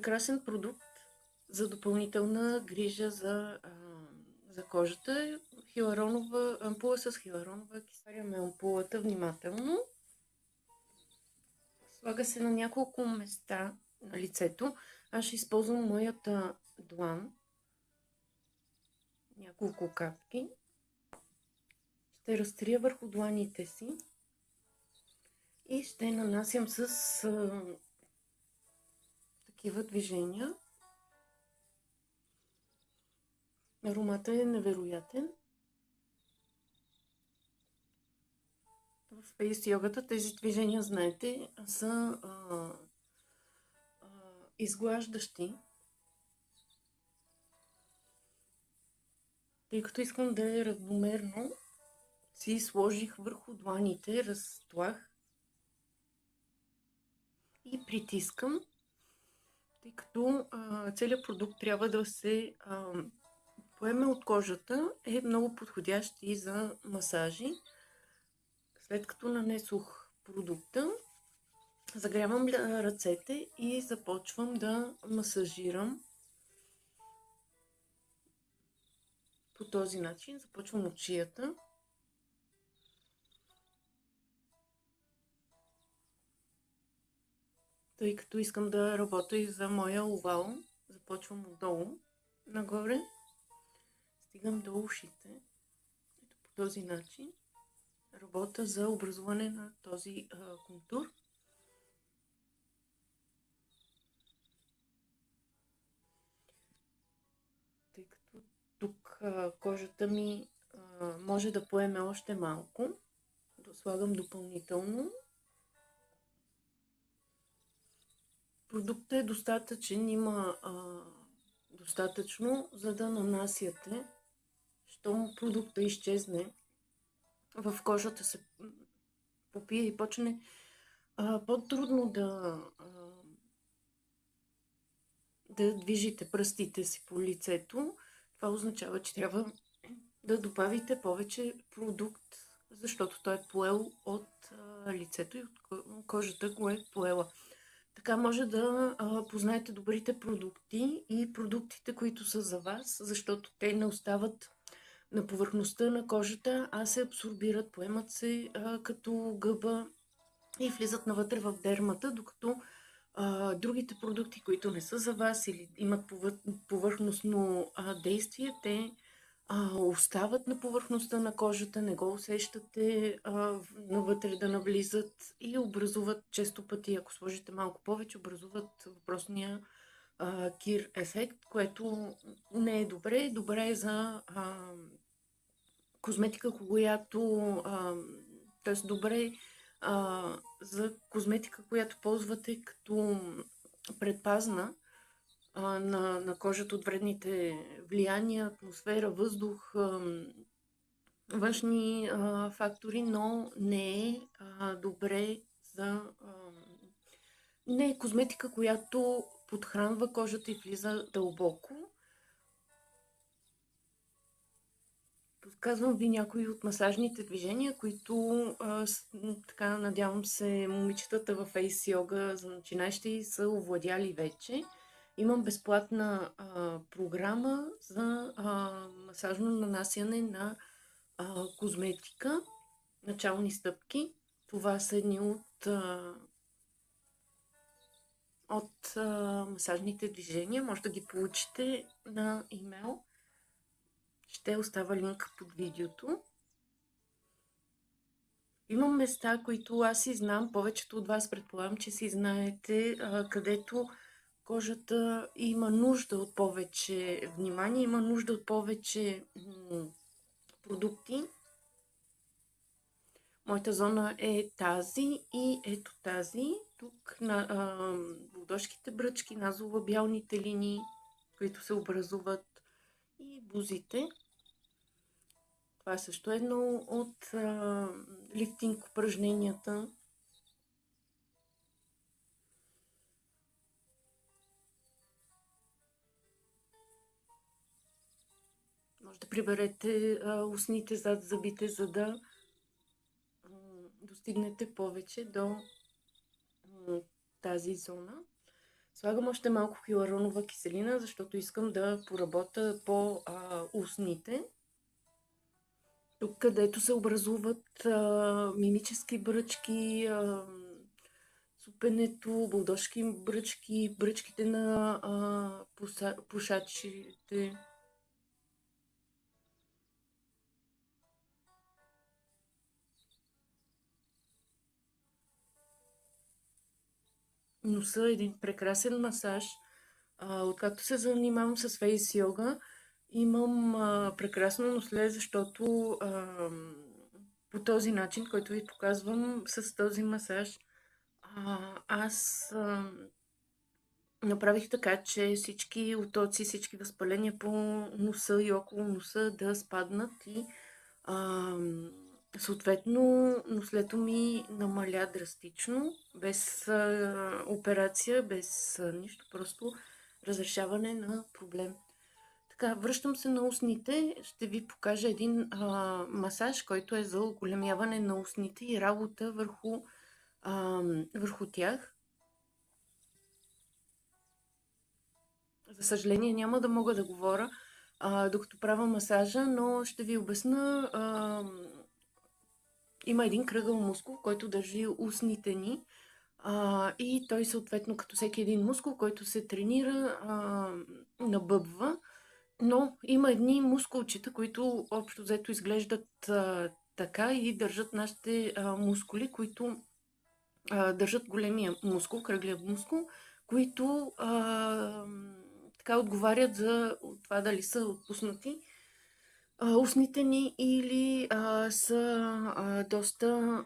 прекрасен продукт за допълнителна грижа за кожата. Хиларонова ампула с хиларонова киселина. Сваряме ампулата внимателно. Слага се на няколко места на лицето. Аз ще използвам моята длан. Няколко капки. Ще разтрия върху дланите си и ще нанасям с такива движения. Ароматът е невероятен. В фейс йогата тези движения, знаете, са изглаждащи. Тъй като искам да е равномерно, си сложих върху дланите, разтлах и притискам, тъй като целият продукт трябва да се поеме от кожата, е много подходящ и за масажи. След като нанесох продукта, загрявам ръцете и започвам да масажирам по този начин. Започвам от шията. Тъй като искам да работя и за моя овал, започвам отдолу нагоре. Стигам до ушите. Ето по този начин. Работя за образуване на този контур. Тъй като тук кожата ми може да поеме още малко, слагам допълнително. Продуктът е достатъчен, има достатъчно, за да нанасяте. Щом продукта изчезне, в кожата се попие и почне по-трудно да движите пръстите си по лицето. Това означава, че трябва да добавите повече продукт, защото той е поел от лицето и от кожата го е поела. Така може да познаете добрите продукти и продуктите, които са за вас, защото те не остават на повърхността на кожата, а се абсорбират, поемат се като гъба и влизат навътре в дермата, докато другите продукти, които не са за вас или имат повърхностно действие, те остават на повърхността на кожата, не го усещате навътре да навлизат и образуват често пъти, ако сложите малко повече, образуват въпросния кир ефект, което не е добре. Добре е за козметика, т.е. добре за козметика, която ползвате като предпазна на кожата от вредните влияния, атмосфера, въздух, външни фактори, но не е добре не е козметика, която подхранва кожата и влиза дълбоко. Подсказвам ви някои от масажните движения, които така надявам се момичетата във фейс йога за начинаещи са овладяли вече. Имам безплатна програма за масажно нанасяне на козметика, начални стъпки. Това са едни от масажните движения. Може да ги получите на имейл. Ще остава линк под видеото. Имам места, които аз си знам, повечето от вас предполагам, че си знаете, където кожата има нужда от повече внимание, има нужда от повече продукти. Моята зона е тази и ето тази. Тук на ладошките бръчки, назолабиалните линии, които се образуват, и бузите. Това е също едно от лифтинг упражненията. Може да приберете устните зад зъбите, за да достигнете повече до тази зона. Слагам още малко хиалуронова киселина, защото искам да поработя по устните. Тук, където се образуват мимически бръчки, супенето, булдожки бръчки, бръчките на пушачите. Носа е един прекрасен масаж. Откакто се занимавам с фейс йога, имам прекрасно носле, защото по този начин, който ви показвам с този масаж, аз направих така, че всички отоци, всички възпаления по носа и около носа да спаднат и съответно нослето ми намаля драстично, без операция, без нищо, просто разрешаване на проблем. Така, връщам се на устните. Ще ви покажа един масаж, който е за оголемяване на устните и работа върху тях. За съжаление няма да мога да говоря докато правя масажа, но ще ви обясна. Има един кръгъл мускул, който държи устните ни и той съответно като всеки един мускул, който се тренира, набъбва. Но има едни мускулчета, които общо взето изглеждат така и държат нашите мускули, които държат големия мускул, кръглия мускул, които така отговарят за това дали са отпуснати устните ни или са доста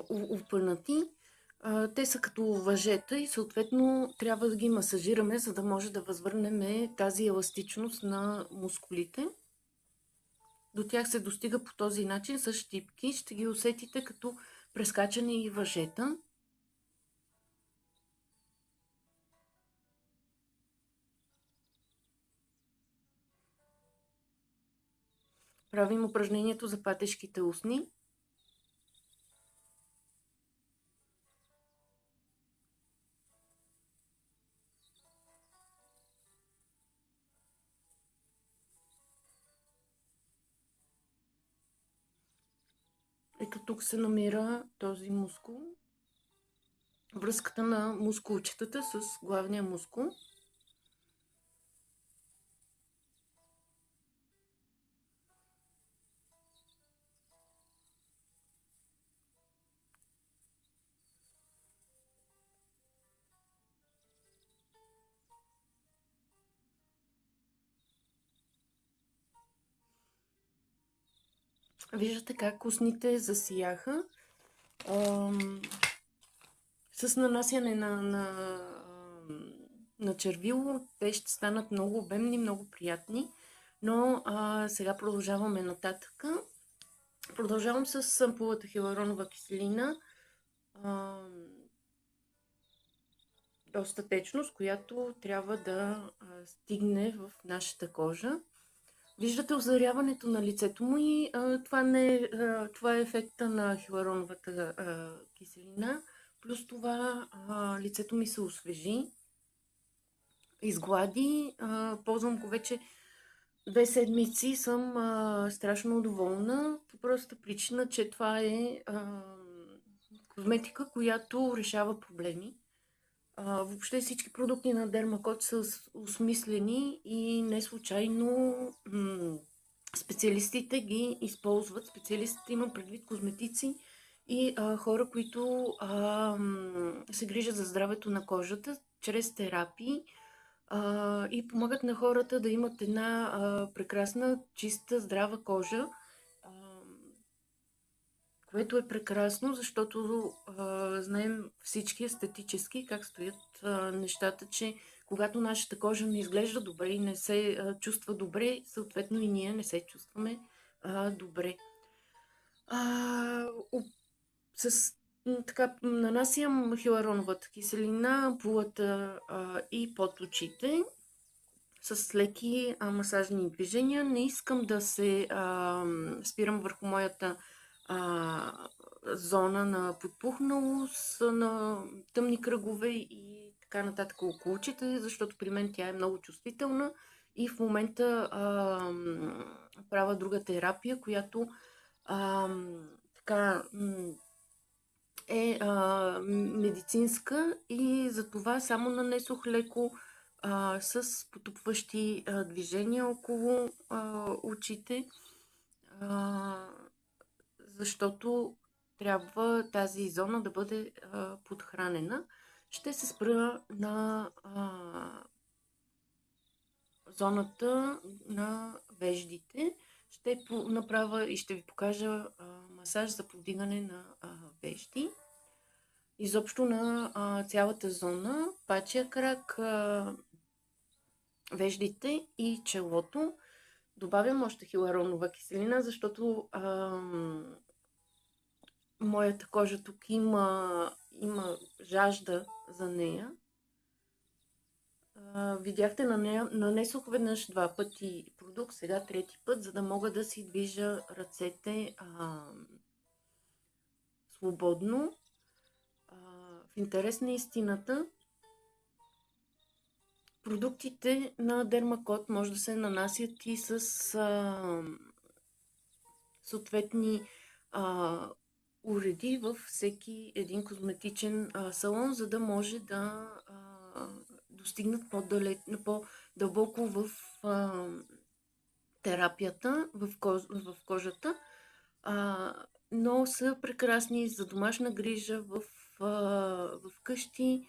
опънати. Те са като въжета и съответно трябва да ги масажираме, за да може да възвърнем тази еластичност на мускулите. До тях се достига по този начин с щипки. Ще ги усетите като прескачане и въжета. Правим упражнението за патешките устни. Ето тук се намира този мускул. Връзката на мускулчетата с главния мускул. Виждате как устните засияха. С нанасяне на червило те ще станат много обемни, много приятни. Но сега продължаваме нататък. Продължавам с ампулата хиалуронова киселина. Доста течност, която трябва да стигне в нашата кожа. Виждате озаряването на лицето му и това е ефекта на хиалуроновата киселина. Плюс това лицето ми се освежи, изглади. Ползвам го вече 2 седмици и съм страшно доволна. По простата причина, че това е козметика, която решава проблеми. Въобще всички продукти на Dermacot са осмислени и не случайно специалистите ги използват. Специалистите имам предвид козметици и хора, които се грижат за здравето на кожата чрез терапии и помагат на хората да имат една прекрасна, чиста, здрава кожа, което е прекрасно, защото знаем всички естетически как стоят нещата, че когато нашата кожа не изглежда добре и не се чувства добре, съответно и ние не се чувстваме добре. Така нанасям хиалуроновата киселина, ампулата и под очите с леки масажни движения. Не искам да се спирам върху моята зона на подпухналост, на тъмни кръгове и така нататък около очите, защото при мен тя е много чувствителна и в момента правя друга терапия, която така е медицинска и затова само нанесох леко с потупващи движения около очите, а, защото трябва тази зона да бъде подхранена. Ще се спра на зоната на веждите. Ще направя и ще ви покажа масаж за повдигане на вежди. Изобщо на цялата зона, пачия крак, веждите и челото. Добавям още хиларонова киселина, защото моята кожа тук има жажда за нея. Видяхте, нанесох веднъж 2 пъти продукт, сега трети път, за да мога да си движа ръцете свободно. В интерес на истината, продуктите на Дермакот може да се нанасят и с съответни уреди във всеки един козметичен салон, за да може да достигнат по-дълбоко в терапията, в кожата, но са прекрасни за домашна грижа в къщи.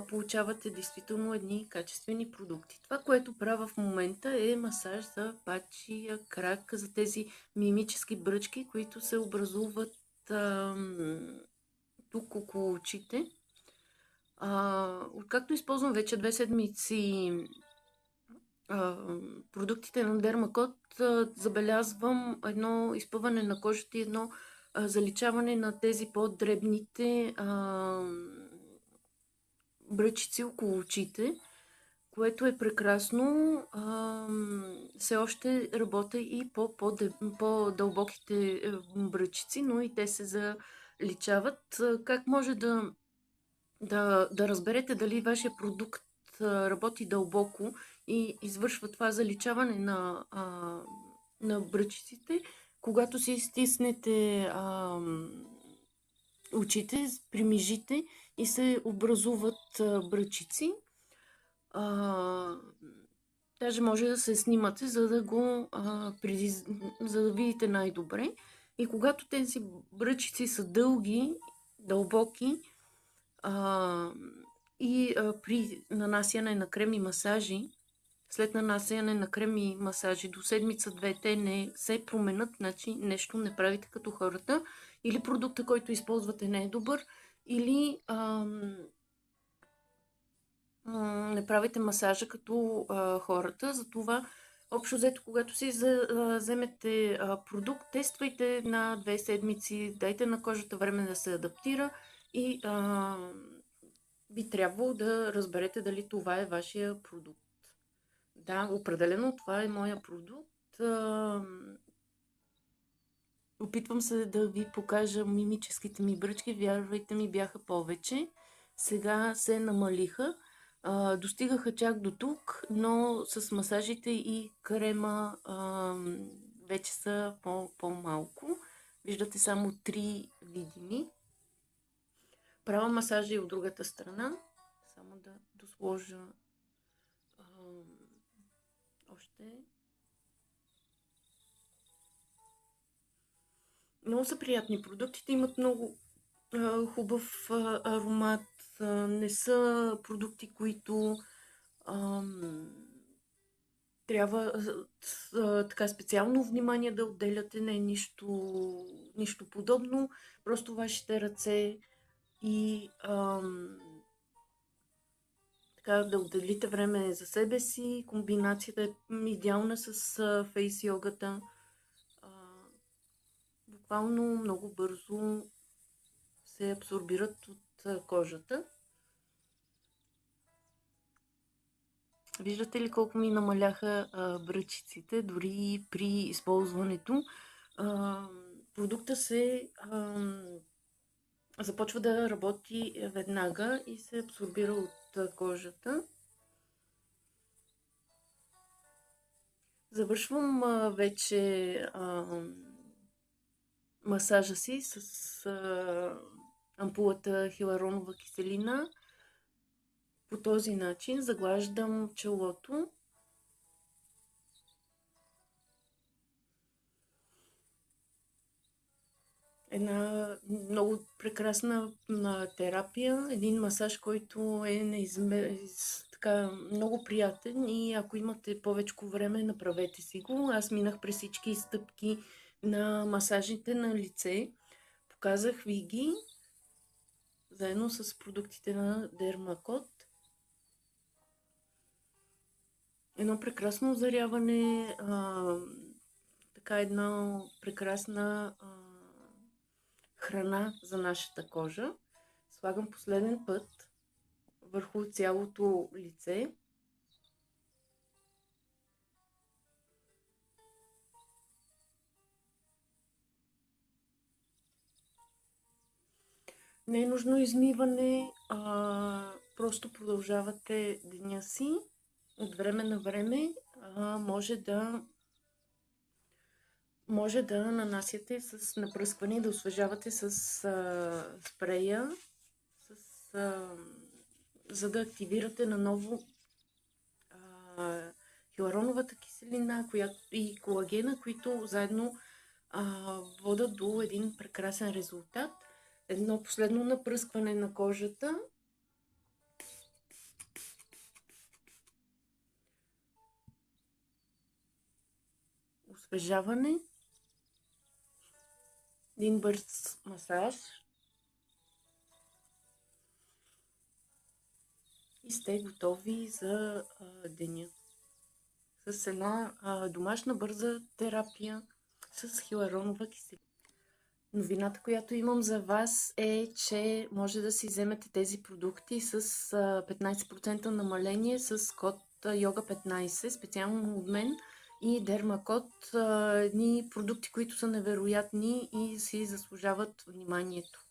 Получавате действително едни качествени продукти. Това, което правя в момента, е масаж за пачия крак, за тези мимически бръчки, които се образуват тук около очите. Откакто използвам вече 2 седмици продуктите на Дермакот, забелязвам едно изпъване на кожата и едно заличаване на тези по-дребните бръчици около очите, което е прекрасно. Все още работя и по-дълбоките бръчици, но и те се заличават. Как може да разберете дали вашия продукт работи дълбоко и извършва това заличаване на бръчиците, когато си стиснете очите, примижите и се образуват бръчици. Даже може да се снимате, за да за да видите най-добре. И когато тези бръчици са дълги, дълбоки, при нанасяне на креми масажи, след нанасяне на креми масажи до седмица-две, те не се променят, значи нещо не правите като хората, или продукта, който използвате, не е добър, или не правите масажа като хората. Затова, общо взето, когато си вземете продукт, тествайте на 2 седмици, дайте на кожата време да се адаптира и би трябвало да разберете дали това е вашия продукт. Да, определено това е моя продукт. Опитвам се да ви покажа мимическите ми бръчки. Вярвайте ми, бяха повече. Сега се намалиха. Достигаха чак до тук, но с масажите и крема вече са по-малко. Виждате само 3 видими. Правя масажа и от другата страна. Само да досложа още. Много са приятни продуктите, имат много хубав аромат. Не са продукти, които трябва така специално внимание да отделяте, не е нищо подобно. Просто вашите ръце и така да отделите време за себе си. Комбинацията е идеална с фейс йогата. Буквално много бързо се абсорбират от кожата. Виждате ли колко ми намаляха бръчиците, дори при използването. продукта се започва да работи веднага и се абсорбира от кожата. Завършвам вече масажа си с ампулата хиларонова киселина. По този начин заглаждам челото. Една много прекрасна терапия, един масаж, който е така много приятен и ако имате повече време, направете си го. Аз минах през всички стъпки на масажите на лице. Показах ви ги заедно с продуктите на Dermacot. Едно прекрасно озаряване, така една прекрасна храна за нашата кожа. Слагам последен път върху цялото лице. Не е нужно измиване, просто продължавате деня си. От време на време може да нанасяте с напръскване, да освежавате с спрея, за да активирате наново хилароновата киселина и колагена, които заедно водят до един прекрасен резултат. Едно последно напръскване на кожата. Освежаване. Един бърз масаж. И сте готови за деня. С една домашна бърза терапия с хиларонова киселина. Новината, която имам за вас е, че може да си вземете тези продукти с 15% намаление с код YOGA15, специално от мен и Dermacot. Едни продукти, които са невероятни и си заслужават вниманието.